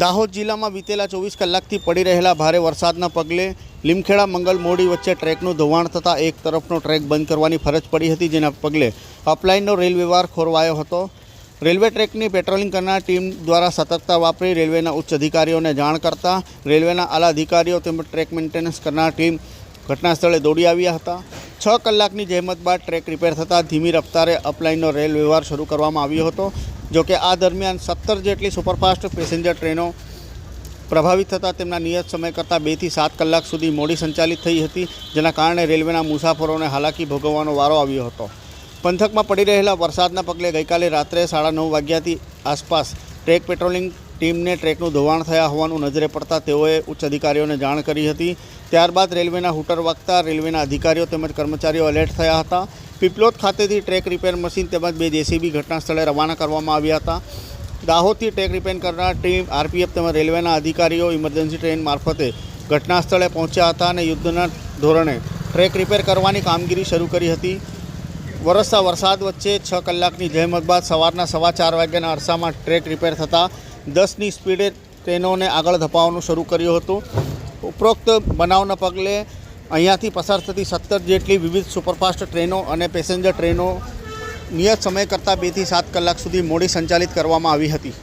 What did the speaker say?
દાહોદ જિલ્લામાં વિતેલા 24 કલાકથી પડી રહેલા ભારે વરસાદના પગલે લીમખેડા મંગલ મોડી વચ્ચે ટ્રેકનું ધોવાણ થતાં એક તરફનો ટ્રેક બંધ કરવાની ફરજ પડી હતી, જેના પગલે અપલાઇનનો રેલ વ્યવહાર ખોરવાયો હતો। રેલવે ટ્રેકની પેટ્રોલિંગ કરનાર ટીમ દ્વારા સતર્કતા વાપરી રેલવેના ઉચ્ચ અધિકારીઓને જાણ કરતા રેલવેના આલા અધિકારીઓ તેમજ ટ્રેક મેન્ટેનન્સ કરનાર ટીમ ઘટના સ્થળે દોડી આવ્યા હતા। 6 કલાકની જહેમત બાદ ટ્રેક રિપેર થતાં ધીમી રફતારે અપલાઇનનો રેલ વ્યવહાર શરૂ કરવામાં આવ્યો હતો। જો કે આ દરમિયાન 17 જેટલી સુપરફાસ્ટ પેસેન્જર ટ્રેનો પ્રભાવિત થતાં તેમના નિયત સમય કરતાં 2 થી 7 કલાક સુધી મોડી સંચાલિત થઈ હતી, જેના કારણે રેલવેના મુસાફરોને હાલાકી ભોગવવાનો વારો આવ્યો હતો। પંથકમાં પડી રહેલા વરસાદના પગલે ગઈકાલે રાત્રે 9:30 વાગ્યાથી આસપાસ ટ્રેક પેટ્રોલિંગ ટીમને ટ્રેકનું ધોવાણ થયા હોવાનું નજરે પડતા તેઓએ ઉચ્ચ અધિકારીઓને જાણ કરી હતી। ત્યારબાદ રેલવેના હૂટર વાગતા રેલવેના અધિકારીઓ તેમજ કર્મચારીઓ એલર્ટ થયા હતા। પીપલોદ ખાતેથી ટ્રેક રિપેર મશીન તેમજ 2 જેસીબી ઘટના સ્થળે રવાના કરવામાં આવ્યા હતા। દાહોદથી ટ્રેક રિપેર કરનાર ટીમ આરપીએફ તેમજ રેલવેના અધિકારીઓ ઇમરજન્સી ટ્રેન મારફતે ઘટના સ્થળે પહોંચ્યા હતા અને યુદ્ધના ધોરણે ટ્રેક રિપેર કરવાની કામગીરી શરૂ કરી હતી। વરસતા વરસાદ વચ્ચે 6 કલાકની જહેમત બાદ સવારના 4:15 વાગ્યાના અરસામાં ટ્રેક રિપેર થતાં 10ની સ્પીડે ટ્રેનોને આગળ ધપાવવાનું શરૂ કર્યું હતું। ઉપરોક્ત બનાવના પગલે અહીંયાથી પસાર થતી 17 જેટલી વિવિધ સુપરફાસ્ટ ટ્રેનો અને પેસેન્જર ટ્રેનો નિયત સમય કરતાં 2 થી 7 કલાક સુધી મોડી સંચાલિત કરવામાં આવી હતી।